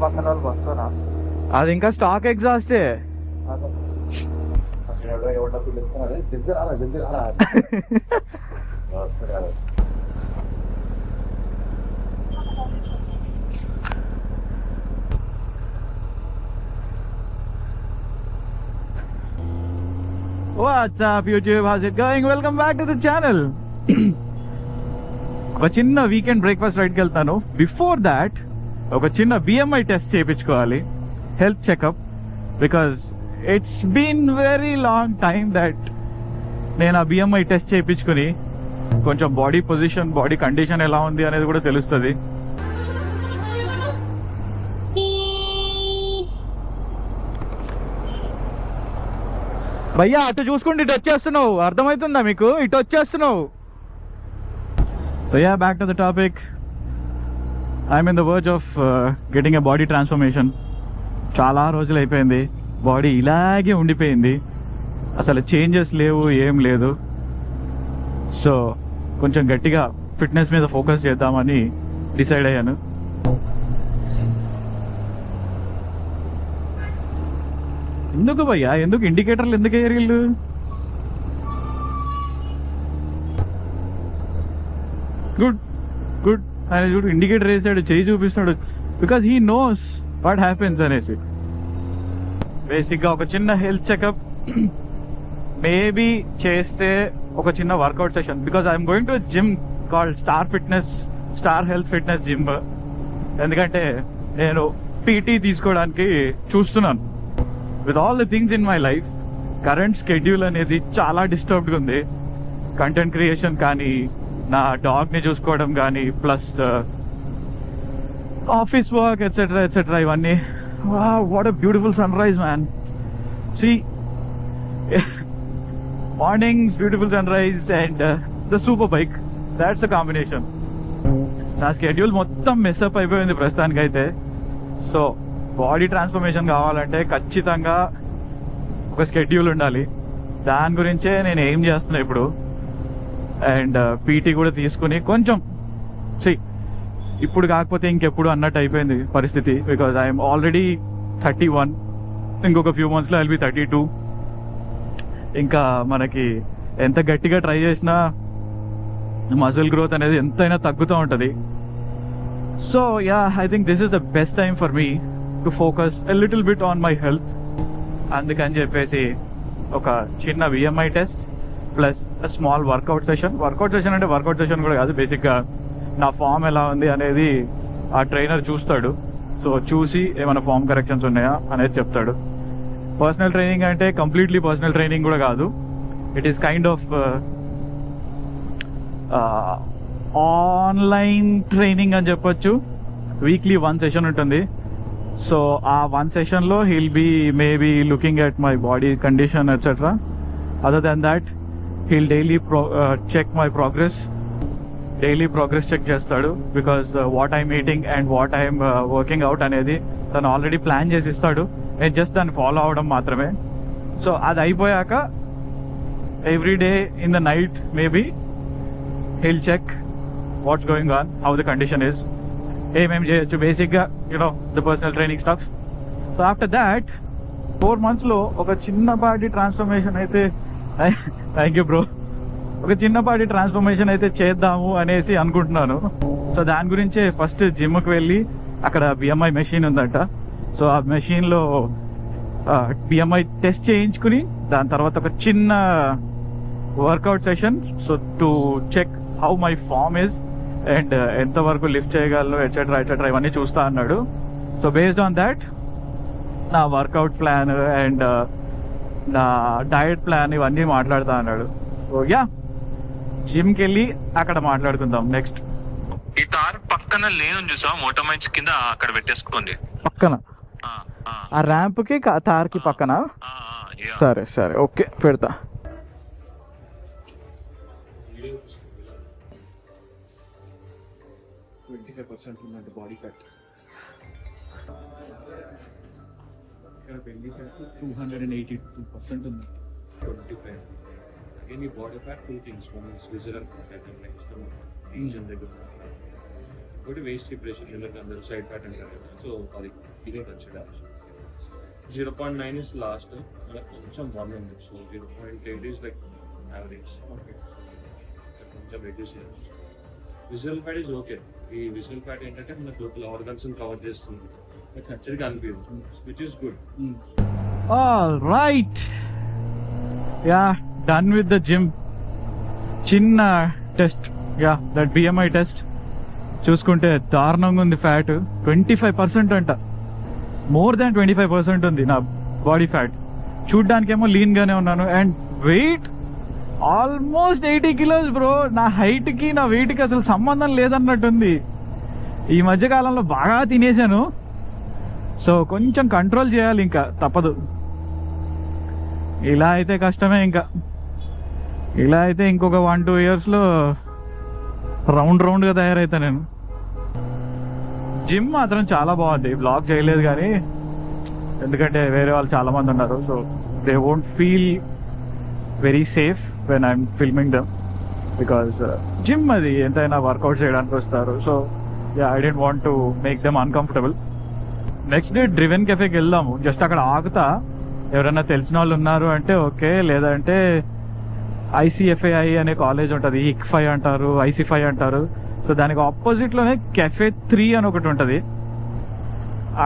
పక్కన వాళ్ళు వస్తారా? అది ఇంకా stock ఎగ్జాస్టే. What's up YouTube? How's it going? Welcome back to the channel. ఒక చిన్న వీకెండ్ బ్రేక్ఫాస్ట్ రైడ్కి వెళ్తాను. బిఫోర్ దాట్ ఒక చిన్న BMI టెస్ట్ చేయించుకోవాలి, health checkup. Because it's been very long time that నేను ఆ BMI టెస్ట్ చేయించుకుని కొంచెం బాడీ పొజిషన్, బాడీ కండిషన్ ఎలా ఉంది అనేది కూడా తెలుస్తుంది. భయ్యా అటు చూసుకుంటే ఇటు వచ్చేస్తున్నావు, అర్థమవుతుందా మీకు? ఇటు వచ్చేస్తున్నావు. So ya, back to the topic. I'm in the verge of getting a body transformation. చాలా రోజులు అయిపోయింది, బాడీ ఇలాగే ఉండిపోయింది, అసలు చేంజెస్ లేవు, ఏం లేదు. సో కొంచెం గట్టిగా ఫిట్నెస్ మీద ఫోకస్ చేద్దామని డిసైడ్ అయ్యాను. ఎందుకు భయ్యా, ఎందుకు ఇండికేటర్లు ఎందుకు వేయరు వీళ్ళు? Good good. ఆయన చూడు ఇండికేటర్ వేసాడు, చేయి చూపిస్తున్నాడు. Because he knows what happens అనేసి. బేసిక్ గా ఒక చిన్న హెల్త్ చెకప్ మేబీ చేస్తే, ఒక చిన్న work out session. Because I'm going to gym called Star Health Fitness gym. ఎందుకంటే నేను PT తీసుకోవడానికి చూస్తున్నాను. With all the things in my life, current schedule అనేది చాలా డిస్టర్బ్డ్ ఉంది. కంటెంట్ క్రియేషన్ కానీ, నా డాగ్ ని చూసుకోవడం కానీ, plus office work etcetera etcetera, ఇవన్నీ. What a beautiful sunrise man. See mornings, beautiful sunrise and the super bike, that's the combination. నా స్కెడ్యూల్ మొత్తం మెస్అప్ అయిపోయింది ప్రస్తుతానికైతే. సో బాడీ ట్రాన్స్ఫర్మేషన్ కావాలంటే ఖచ్చితంగా ఒక స్కెడ్యూల్ ఉండాలి. దాని గురించే నేను ఏం చేస్తున్నా ఇప్పుడు. అండ్ PT కూడా తీసుకుని కొంచెం ఇప్పుడు కాకపోతే ఇంకెప్పుడు అన్నట్టు అయిపోయింది పరిస్థితి. Because I'm already 31. ఇంకొక ఫ్యూ మంత్స్ లో ఐల్ బి 32. ఇంకా మనకి ఎంత గట్టిగా ట్రై చేసినా మజిల్ గ్రోత్ అనేది ఎంతైనా తగ్గుతూ ఉంటది. So yeah, I think this is the best time for me to focus a little bit on my health. అందుకని చెప్పేసి ఒక చిన్న BMI test plus small workout session. Workout session అంటే వర్కౌట్ సెషన్ కూడా కాదు, బేసిక్ గా నా ఫామ్ ఎలా ఉంది అనేది ఆ ట్రైనర్ చూస్తాడు. సో చూసి ఏమైనా ఫామ్ కరెక్షన్స్ ఉన్నాయా అనేది చెప్తాడు. పర్సనల్ ట్రైనింగ్ అంటే కంప్లీట్లీ పర్సనల్ ట్రైనింగ్ కూడా కాదు, it is kind of online training అని చెప్పొచ్చు. వీక్లీ 1 సెషన్ ఉంటుంది. సో ఆ 1 సెషన్ లో he'll be maybe looking at my body condition etcetera. Other than that he'll daily check my progress. Daily progress check చేస్తాడు. Because what I'm eating and what I'm working out అనేది తను already plan చేసి ఇస్తాడు. నేను just దాన్ని follow అవడం మాత్రమే. So అది అయిపోయాక every day in the night maybe health check what's going on, how the condition is, ఏమేమి చేయొచ్చు, బేసిక్ గా you know the personal training stuff. So after that 4 months లో ఒక చిన్నపాటి ట్రాన్స్ఫర్మేషన్ అయితే, థ్యాంక్ యూ బ్రో, ఒక చిన్నపాటి ట్రాన్స్ఫర్మేషన్ అయితే చేద్దాము అనేసి అనుకుంటున్నాను. సో దాని గురించే ఫస్ట్ జిమ్కి వెళ్ళి అక్కడ BMI మెషిన్ ఉందంట. సో ఆ మెషిన్ లో BMI టెస్ట్ చేయించుకుని దాని తర్వాత ఒక చిన్న వర్కౌట్ సెషన్. So to check how my form is and ఎంత వరకు లిఫ్ట్ చేయగలను ఎట్సెట్రా ఎట్సెట్రా, ఇవన్నీ చూస్తా అన్నాడు. సో బేస్డ్ ఆన్ దాట్ నా వర్కౌట్ ప్లాన్ అండ్ నా డయట్ ప్లాన్ ఇవన్నీ మాట్లాడుతా అన్నాడు. సో యా, జిమ్కి వెళ్ళి అక్కడ మాట్లాడుకుందాం నెక్స్ట్. ఈ తార్ పక్కన లేను చూసా, మోటోమైన్స్ కింద అక్కడ పెట్టేసుకోండి పక్కన, ఆ ర్యాంప్ కి తార్కి పక్కన. సరే సరే, ఓకే, పెడతా. బాడీ ఫ్యాట్ ఇక్కడ belly fat 282% ఉంది. 25. Any body fat, two things. One is visceral fat and like stomach, region దగ్గర. ఇంకోటి వేస్ట్ డిప్రెషన్ ఎందుకంటే అందరూ సైడ్ ప్యాటర్న్ కదా, సో అది ఇదే కన్సిడర్. 0.9 ఇస్ లాస్ట్, కొంచెం బాగుంది. So 0.8 is like average. కొంచెం రెడ్యూస్ చేయాలి. Visceral fat is okay. ఈ విజువల్ ప్యాడ్ ఏంటంటే మనకు లోపల ఆర్గన్స్ కవర్ చేస్తుంది, సర్జరీ కనిపించదు, which is good. All right, ya, done with the gym. చిన్న test, ya, that BMI test చూసుకుంటే దారుణంగా ఉంది. ఫ్యాట్ 25% అంట, మోర్ దాన్ 25% ఉంది నా బాడీ ఫ్యాట్. చూడ్డానికేమో లీన్ గానే ఉన్నాను, and weight almost 80 kilos bro. నా హైట్ కి నా వెయిట్ కి అసలు సంబంధం లేదన్నట్టుంది. ఈ మధ్య కాలంలో బాగా తినేసాను, సో కొంచెం కంట్రోల్ చేయాలి, ఇంకా తప్పదు. ఇలా అయితే కష్టమే. ఇంకా ఇలా అయితే ఇంకొక 1-2 years లో రౌండ్ గా తయారైతా నేను. జిమ్ మాత్రం చాలా బాగుంది. బ్లాగ్ చేయలేదు కానీ, ఎందుకంటే వేరే వాళ్ళు చాలా మంది ఉన్నారు, so they won't feel very safe when I'm filming them, because gym అది ఎంతైనా వర్కౌట్ చేయడానికి వస్తారు. So yeah, I don't want to make them uncomfortable. Next day driven కెఫేకి వెళ్దాము. జస్ట్ అక్కడ ఆగుతా, ఎవరైనా తెలిసిన వాళ్ళు ఉన్నారు అంటే ఓకే, లేదంటే ICFAI అనే కాలేజ్ ఉంటుంది, ICFI అంటారు, IC5 అంటారు. సో దానికి ఆపోజిట్ లోనే Cafe 3 అని ఒకటి ఉంటుంది.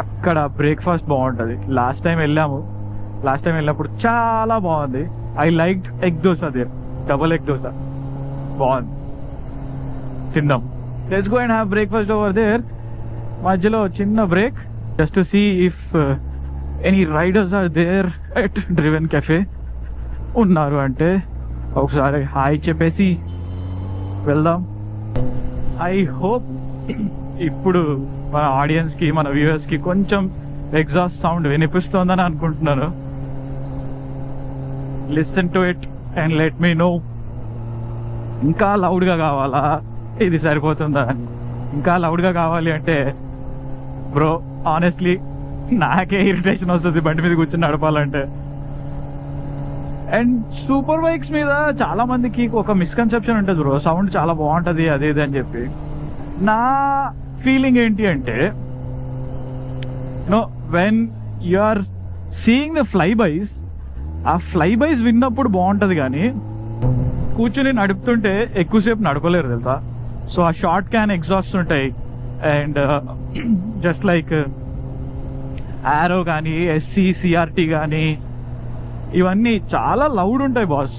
అక్కడ బ్రేక్ఫాస్ట్ బాగుంటుంది. లాస్ట్ టైం వెళ్ళినప్పుడు చాలా బాగుంది. I like egg dosa there, double egg dosa బాగుంది. తిందాం. Let's go and have breakfast over there. మధ్యలో చిన్న break just to see if any riders are there at Driven Cafe. ఉన్నారు అంటే ఒకసారి హాయ్ చెప్పేసి వెళ్దాం. ఐ హోప్ ఇప్పుడు మన ఆడియన్స్ కి, మన వ్యూవర్స్ కి కొంచెం ఎగ్జాస్ట్ సౌండ్ వినిపిస్తోందని అనుకుంటున్నాను. Listen to it and let me know. ఇంకా లౌడ్ గా కావాలా, ఇది సరిపోతుందా? ఇంకా లౌడ్ గా కావాలి అంటే బ్రో, ఆనెస్ట్లీ నాకే ఇరిటేషన్ వస్తుంది బండి మీద కూర్చొని నడపాలంటే. అండ్ సూపర్ బైక్స్ మీద చాలా మందికి ఒక మిస్కన్సెప్షన్ ఉంటుంది బ్రో, సౌండ్ చాలా బాగుంటది అది ఇది అని చెప్పి. నా ఫీలింగ్ ఏంటి అంటే, no, when you are seeing the flybys, ఆ ఫ్లై బైస్ విన్నప్పుడు బాగుంటది, కానీ కూర్చుని నడుపుతుంటే ఎక్కువసేపు నడపలేరు తెలుసా. సో ఆ షార్ట్ క్యాన్ ఎగ్జాస్ట్ ఉంటాయి, అండ్ జస్ట్ లైక్ ఆరో కానీ SC-CRT కానీ ఇవన్నీ చాలా లౌడ్ ఉంటాయి బాస్.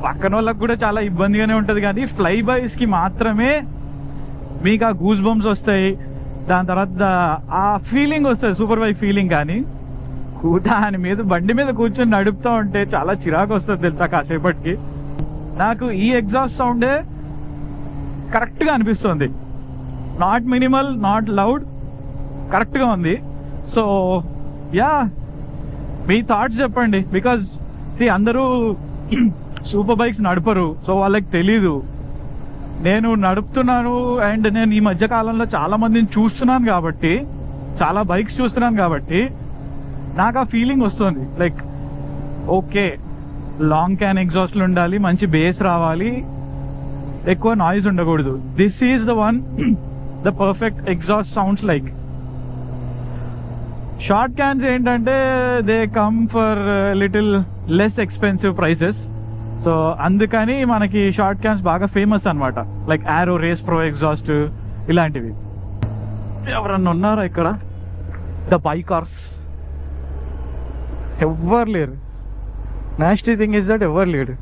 పక్కన వాళ్ళకి కూడా చాలా ఇబ్బందిగానే ఉంటది, కానీ ఫ్లై బైస్ కి మాత్రమే మీకు ఆ గూస్ బంప్స్ వస్తాయి. దాని తర్వాత ఆ ఫీలింగ్ వస్తుంది, సూపర్ బైక్ ఫీలింగ్. కానీ దాని మీద బండి మీద కూర్చొని నడుపుతా ఉంటే చాలా చిరాకు వస్తుంది తెలుసా కాసేపటికి. నాకు ఈ ఎగ్జాస్ట్ సౌండే కరెక్ట్ గా అనిపిస్తుంది. Not minimal, not loud, correct గా ఉంది. సో యా, మీ థాట్స్ చెప్పండి. బికాజ్ అందరూ సూపర్ బైక్స్ నడపరు, సో వాళ్ళకి తెలీదు. నేను నడుపుతున్నాను, అండ్ నేను ఈ మధ్య కాలంలో చాలా మందిని చూస్తున్నాను కాబట్టి, చాలా బైక్స్ చూస్తున్నాను కాబట్టి నాకు ఆ ఫీలింగ్ వస్తుంది. లైక్ ఓకే, లాంగ్ క్యాన్ ఎగ్జాస్ట్లు ఉండాలి, మంచి బేస్ రావాలి, ఎక్కువ నాయిస్ ఉండకూడదు. This is the one, the perfect exhaust sounds like. Short cans ఏంటంటే they come for little less expensive prices. So అందుకని మనకి షార్ట్ క్యాన్స్ బాగా ఫేమస్ అన్నమాట, like Arrow, race pro exhaust ఇలాంటివి. ఎవరన్నా ఉన్నారా ఇక్కడ? ద బైకర్స్ ఎవ్వరు లేరు. నాస్టీ థింగ్ ఇస్ దట్ ఎవరు లేడు.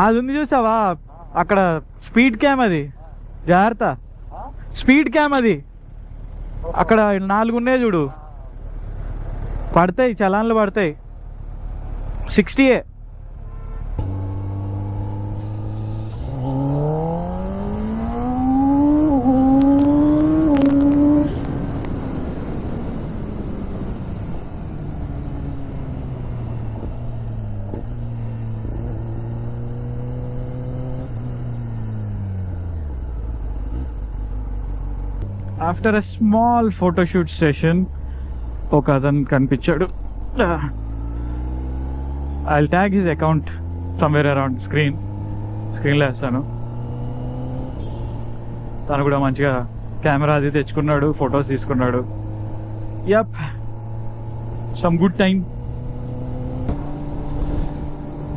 అది ఉంది చూసావా అక్కడ స్పీడ్ క్యామ్, అది జాగ్రత్త, స్పీడ్ క్యామ్ అది. అక్కడ 4 ఉన్నాయి చూడు, పడతాయి, చలాన్లు పడతాయి. 60. After a small photoshoot session ఒక అతను కనిపించాడు. I'll tag his account somewhere around స్క్రీన్లో వేస్తాను. తను కూడా మంచిగా కెమెరా అది తెచ్చుకున్నాడు, ఫొటోస్ తీసుకున్నాడు. Yup, some good time.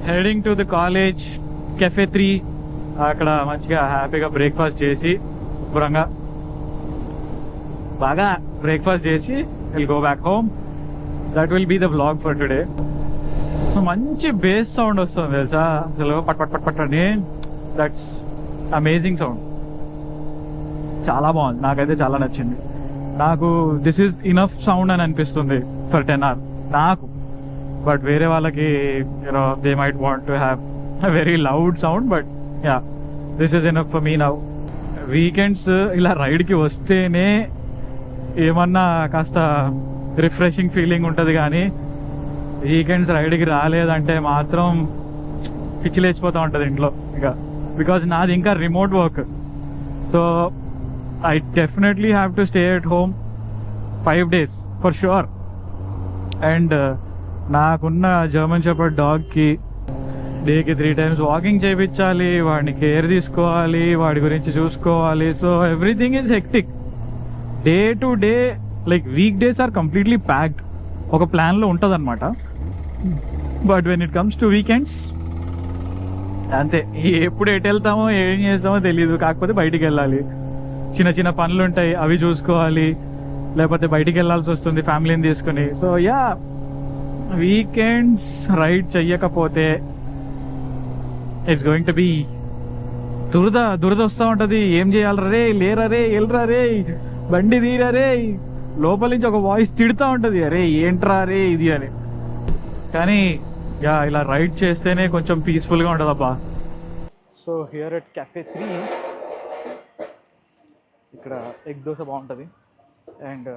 Heading to the college cafe 3. అక్కడ మంచిగా హ్యాపీగా బ్రేక్ఫాస్ట్ చేసి శుభ్రంగా బాగా బ్రేక్ఫాస్ట్ చేసి will go back home. That will be the vlog for today. So మంచి బేస్ సౌండ్ వస్తుంది తెలుసా, అసలు పట్ పట్ పట్ పట్ అని. దట్స్ అమేజింగ్ సౌండ్, చాలా బాగుంది, నాకైతే చాలా నచ్చింది. నాకు దిస్ ఈజ్ ఇనఫ్ సౌండ్ అని అనిపిస్తుంది ఫర్ 10 hours నాకు. బట్ వేరే వాళ్ళకి you know they might want to have a very loud sound, but yeah, this is enough for me now. Weekends ఇలా రైడ్కి వస్తేనే ఏమన్నా కాస్త రిఫ్రెషింగ్ ఫీలింగ్ ఉంటుంది, కానీ వీకెండ్స్ రైడ్కి రాలేదంటే మాత్రం పిచ్చి లేచిపోతూ ఉంటుంది ఇంట్లో ఇక. బికాజ్ నాది ఇంకా remote work, so I definitely have to stay at home 5 days for sure. And నాకున్న జర్మన్ షెపర్డ్ డాగ్కి డేకి 3 times వాకింగ్ చేయించాలి, వాడిని కేర్ తీసుకోవాలి, వాడి గురించి చూసుకోవాలి. So everything is hectic. Day to day like weekdays are completely packed, ఒక ప్లాన్లో ఉంటుంది అనమాట. But when it comes to weekends అంతే, ఎప్పుడు ఎటు వెళ్తామో ఏం చేస్తామో తెలియదు. కాకపోతే బయటికి వెళ్ళాలి, చిన్న చిన్న పనులు ఉంటాయి, అవి చూసుకోవాలి, లేకపోతే బయటికి వెళ్ళాల్సి వస్తుంది ఫ్యామిలీని తీసుకుని. సో యా, వీకెండ్స్ రైడ్ చెయ్యకపోతే ఇట్స్ గోయింగ్ టు బి దురద వస్తూ ఉంటుంది. ఏం చేయాలి రే, లేరా రే, వెళ్ళరా రే, బండి తీరా రే, లోపల నుంచి ఒక వాయిస్ తిడుతూ ఉంటుంది, అరే ఏంట్రా రే ఇది అని. కానీ యా, ఇలా రైడ్ చేస్తేనే కొంచెం పీస్ఫుల్గా ఉంటుంది అబ్బా. సో హియర్ ఎట్ కెఫే 3 ఇక్కడ ఎగ్ దోశ బాగుంటుంది అండ్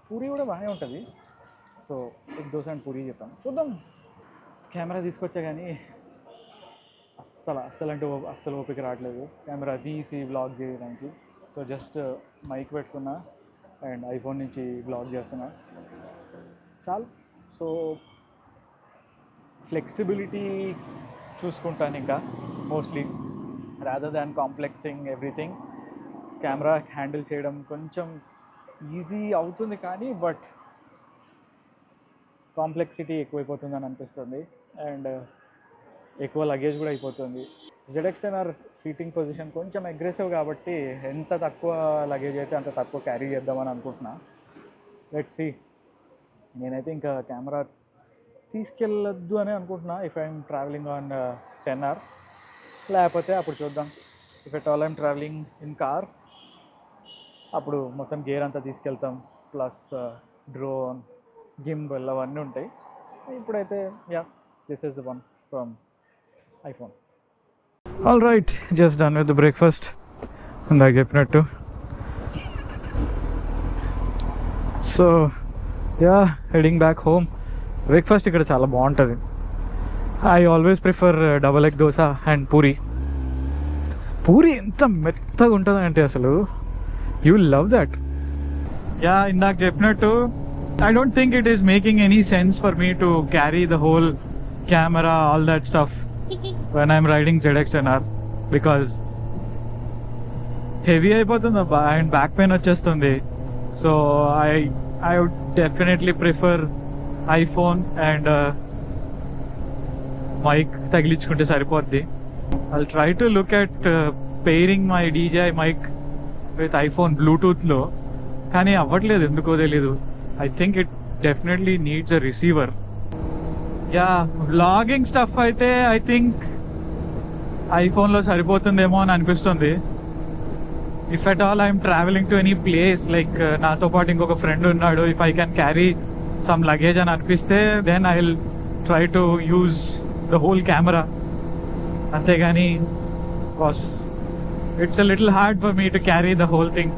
పూరి కూడా బాగానే ఉంటుంది. So egg dosa and puri చెప్తాను, చూద్దాం. కెమెరా తీసుకొచ్చా కానీ అస్సలు ఓపిక రావట్లేదు కెమెరా తీసి బ్లాగ్ చేయడానికి. సో జస్ట్ మైక్ పెట్టుకున్నా అండ్ ఐఫోన్ నుంచి బ్లాగ్ చేస్తున్నా చాలు. సో ఫ్లెక్సిబిలిటీ చూసుకుంటాను ఇంకా mostly, rather than complexing everything. Camera handle చేయడం కొంచెం ఈజీ అవుతుంది కానీ బట్ కాంప్లెక్సిటీ ఎక్కువైపోతుందని అనిపిస్తుంది అండ్ ఎక్కువ లగేజ్ కూడా అయిపోతుంది. ZX10R సీటింగ్ పొజిషన్ కొంచెం అగ్రెసివ్ కాబట్టి ఎంత తక్కువ లగేజ్ అయితే అంత తక్కువ క్యారీ చేద్దామని అనుకుంటున్నా. Let's see. నేనైతే ఇంకా కెమెరా తీసుకెళ్ళొద్దు అని అనుకుంటున్నా if I'm travelling on 10R, లేకపోతే అప్పుడు చూద్దాం. If at all I'm travelling in car అప్పుడు మొత్తం గేర్ అంతా తీసుకెళ్తాం, ప్లస్ డ్రోన్, గింబల్ అవన్నీ ఉంటాయి. ఇప్పుడైతే yeah, this is the one from iPhone. All right, just done with the breakfast ఇందాక చెప్పినట్టు. So yeah, heading back home. Breakfast ఇక్కడ చాలా బాగుంటుంది. I always prefer double egg dosa and puri. Puri ఎంత మెత్తగా ఉంటుంది అంటే అసలు you will love that. Yeah, ఇందాక చెప్పినట్టు I don't think it is making any sense for me to carry the whole camera, all that stuff when I'm riding ZX10R because heavy అయిపోతుంది and back pain వచ్చేస్తుంది. So I would definitely prefer iPhone and mic తగిలించుకుంటే సరిపోద్ది. I'll try to look at pairing my DJI mic with iPhone Bluetooth లో, కానీ అవ్వట్లేదు ఎందుకో తెలీదు. I think it definitely needs a receiver. Ya, vlogging stuff అయితే I think ఐఫోన్లో సరిపోతుందేమో అని అనిపిస్తుంది. If at all I'm travelling to any place like నాతో పాటు ఇంకొక ఫ్రెండ్ ఉన్నాడు, if I can carry some luggage అని అనిపిస్తే then I will try to use the whole camera. అంతేగాని it's a little hard for me to carry the whole thing.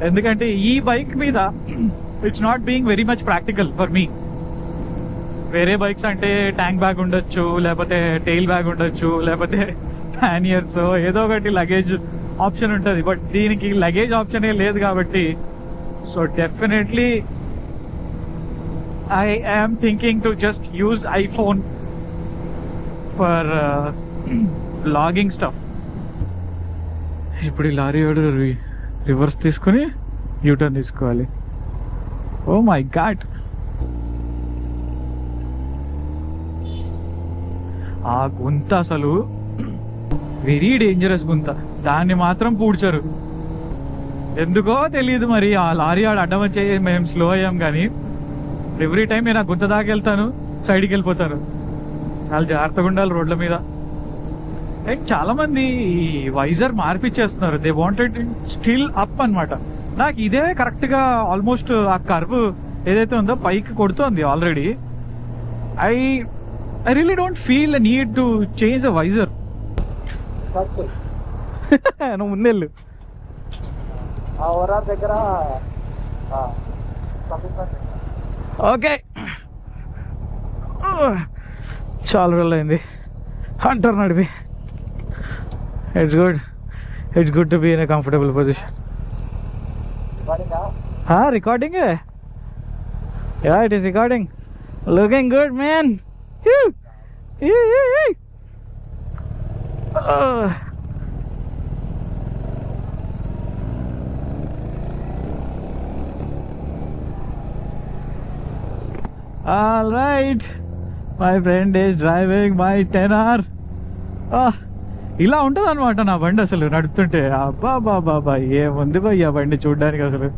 ఎందుకంటే ఈ bike మీద it's not being very much practical for me. వేరే bikes అంటే tank bag ఉండొచ్చు, లేకపోతే tail bag ఉండొచ్చు, లేకపోతే ప్యానియర్స్, ఏదో ఒకటి లగేజ్ ఆప్షన్ ఉంటుంది. బట్ దీనికి లగేజ్ ఆప్షన్ లేదు కాబట్టి so definitely I am thinking to just use iPhone for vlogging stuff. ఇప్పుడు ఈ లారీ వాడు రివర్స్ తీసుకుని యూటర్న్ తీసుకోవాలి. ఓ మై గాడ్, ఆ గుంత అసలు వెరీ డేంజరస్ గుంత. దాన్ని మాత్రం పూడ్చారు ఎందుకో తెలియదు మరి. ఆ లారీ ఆడ అడ్డం వచ్చే మేము స్లో అయ్యాం, కానీ ఎవ్రీ టైం నేను ఆ గుంత దాకా వెళ్తాను, సైడ్కి వెళ్ళిపోతాను. చాలా జాగ్రత్తగా ఉండాలి రోడ్ల మీద. అండ్ చాలా మంది ఈ వైజర్ మార్పిచ్చేస్తున్నారు. దే వాంటెడ్ స్టిల్ అప్ అన్నమాట. నాకు ఇదే కరెక్ట్ గా ఆల్మోస్ట్ ఆ కర్వ్ ఏదైతే ఉందో పైకి కొడుతోంది already. I really don't feel need to change a visor. నువ్వు ముందెళ్ళు. దగ్గర ఓకే, చాలా రోజులు అయింది హంటర్ నడిపి. It's good to be in a comfortable position. Recording? Ya, it is recording. Looking good man. All right, my friend is driving my 10R. ఇలా ఉంటుంది అనమాట నా బండి అసలు నడుపుతుంటే. అబ్బా బాబా, ఏముంది భయ్యా బండి చూడ్డానికి అసలు.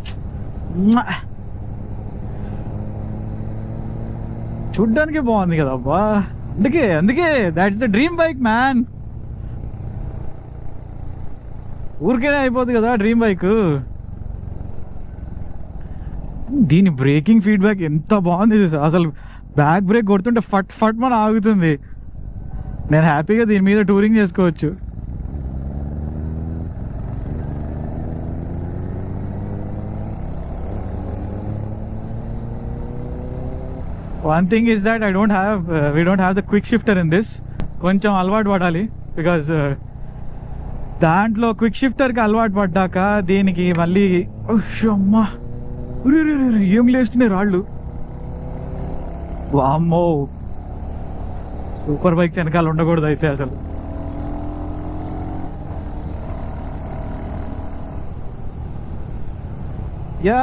చూడ్డానికి బాగుంది కదా అబ్బా. అందుకే that's the dream bike man. ఊరికేనే అయిపోతుంది కదా డ్రీమ్ బైక్. దీని బ్రేకింగ్ ఫీడ్బ్యాక్ ఎంత బాగుంది అసలు. బ్యాక్ బ్రేక్ కొడుతుంటే ఫట్ ఫట్ మన ఆగుతుంది. నేను హ్యాపీగా దీని మీద టూరింగ్ చేసుకోవచ్చు. One thing is that we don't have the quick shifter in this. కొంచెం అలవాటు పడాలి, బికాజ్ దాంట్లో క్విక్ షిఫ్టర్కి అలవాటు పడ్డాక దీనికి మళ్ళీ అమ్మా ఏం లేస్తున్నాయి రాళ్ళు. వామ్మో, సూపర్ బైక్స్ వెనకాల ఉండకూడదు అయితే అసలు. Yeah,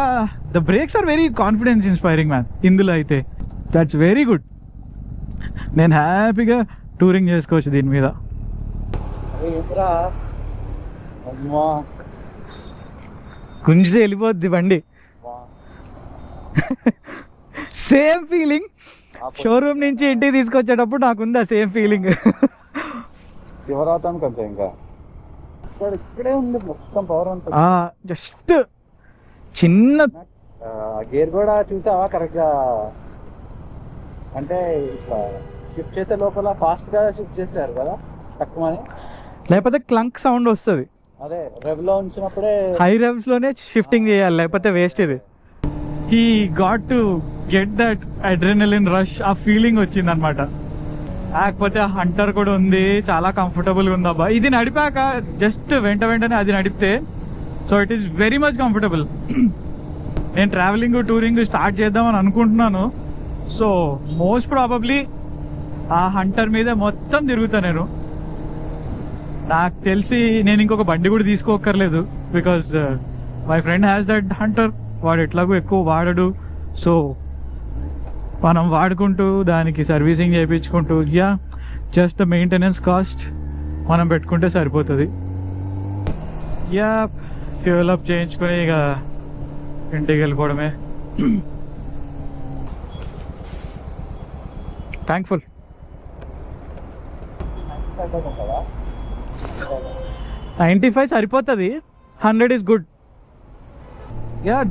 the brakes are very confidence inspiring man ఇందులో అయితే. That's very good. నేను హ్యాపీగా టూరింగ్ చేసుకోవచ్చు దీని మీద. గుంజితే వెళ్ళిపోద్ది బండి. సేమ్ ఫీలింగ్ షోరూమ్ నుంచి ఇంటికి తీసుకొచ్చేటప్పుడు నాకుందా సేమ్ ఫీలింగ్. శివరాతాను కొంచెం ఇంకా ఇక్కడే ఉంది మొత్తం పవర్ అంతా. జస్ట్ చిన్న గేర్ కూడా చూసావా కరెక్ట్ గా? అంటే ఇట్లా షిఫ్ట్ చేసే లోపల ఫాస్ట్ గా షిఫ్ట్ చేశారు కదా తక్కువని, లేకపోతే క్లంక్ సౌండ్ వస్తుంది. అదే రెవ్ లో ఉంచినప్పుడే హై రెవ్స్ లోనే షిఫ్టింగ్ చేయాలి, లేకపోతే వేస్ట్ ఇది. He got to get that adrenaline rush, ఆ ఫీలింగ్ వచ్చింది అనమాట. లేకపోతే హంటర్ కూడా ఉంది, చాలా కంఫర్టబుల్ ఉంది అబ్బా. ఇది నడిపాక జస్ట్ వెంటనే అది నడిపితే, so it is very much comfortable. నేను ట్రావెలింగ్ టూరింగ్ స్టార్ట్ చేద్దామని అనుకుంటున్నాను. సో మోస్ట్ ప్రాబబ్లీ ఆ హంటర్ మీద మొత్తం తిరుగుతా నేను. నాకు తెలిసి నేను ఇంకొక బండి కూడా తీసుకోకర్లేదు, because my friend has that Hunter. వాడు ఎట్లాగో ఎక్కువ వాడడు, సో మనం వాడుకుంటూ దానికి సర్వీసింగ్ చేయించుకుంటూ జస్ట్ ద మెయింటెనెన్స్ కాస్ట్ మనం పెట్టుకుంటే సరిపోతుంది. ఫ్యూల్ అప్ చేయించుకొని ఇక ఇంటికి వెళ్ళిపోవడమే. థ్యాంక్ఫుల్. 95 సరిపోతుంది, 100 is good.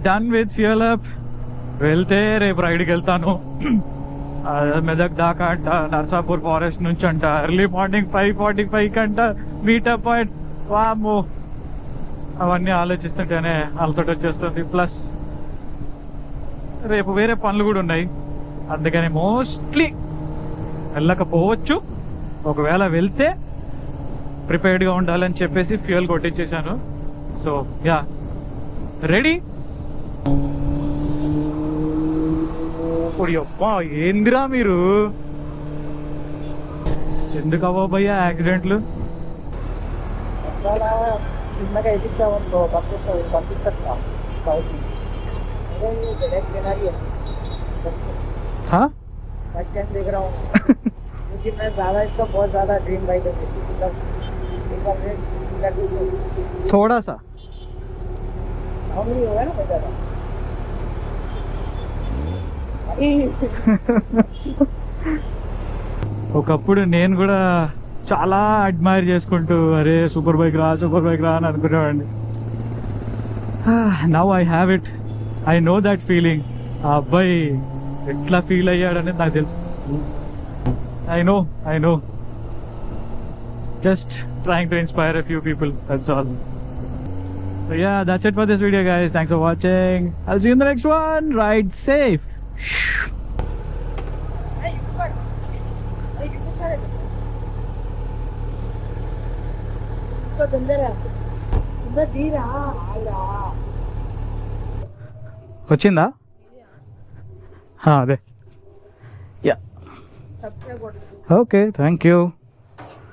Done with fuel up. వెళ్తే రేపు రైడ్కి వెళ్తాను. మెదక్ దాకా అంట, నర్సాపూర్ ఫారెస్ట్ నుంచి అంట, ఎర్లీ మార్నింగ్ 5:45 అంట మీటప్ పాయింట్. వామ్మో, అవన్నీ ఆలోచిస్తుంటేనే అలసట వచ్చేస్తుంది. ప్లస్ రేపు వేరే పనులు కూడా ఉన్నాయి, అందుకని మోస్ట్లీ వెళ్ళకపోవచ్చు. ఒకవేళ వెళ్తే ప్రిపేర్డ్గా ఉండాలని చెప్పేసి ఫ్యూయల్ కొట్టించేసాను. So ready. ఇప్పుడు అబ్బా ఏందిరా మీరు ఎందుకు అవ్వబోయ్యా యాక్సిడెంట్లు? చాలా చిన్నగా ఎదించామనుకో పంపించట్లా సౌత్ నెక్స్ట్ వినాలి हाँ फर्स्ट टाइम देख रहा हूँ क्योंकि मैं ज़्यादा इसका बहुत ज़्यादा ड्रीम बाइक है मतलब एक बार रेस कर सकते हो थोड़ा सा हम नहीं होगा ना बहुत ज़्यादा ఒకప్పుడు నేను కూడా చాలా అడ్మైర్ చేసుకుంటూ అరే సూపర్ బైక్ రా అని అనుకునేవాడిని. Now I have it. I know that feeling. ఆ అబ్బాయి ఎట్లా ఫీల్ అయ్యాడనేది నాకు తెలుసు. I know just trying to inspire a few people, that's all. So yeah, that's it for this video guys. Thanks for watching. I'll see you in the next one. Ride safe. వచ్చిందా? అదే yeah okay thank you.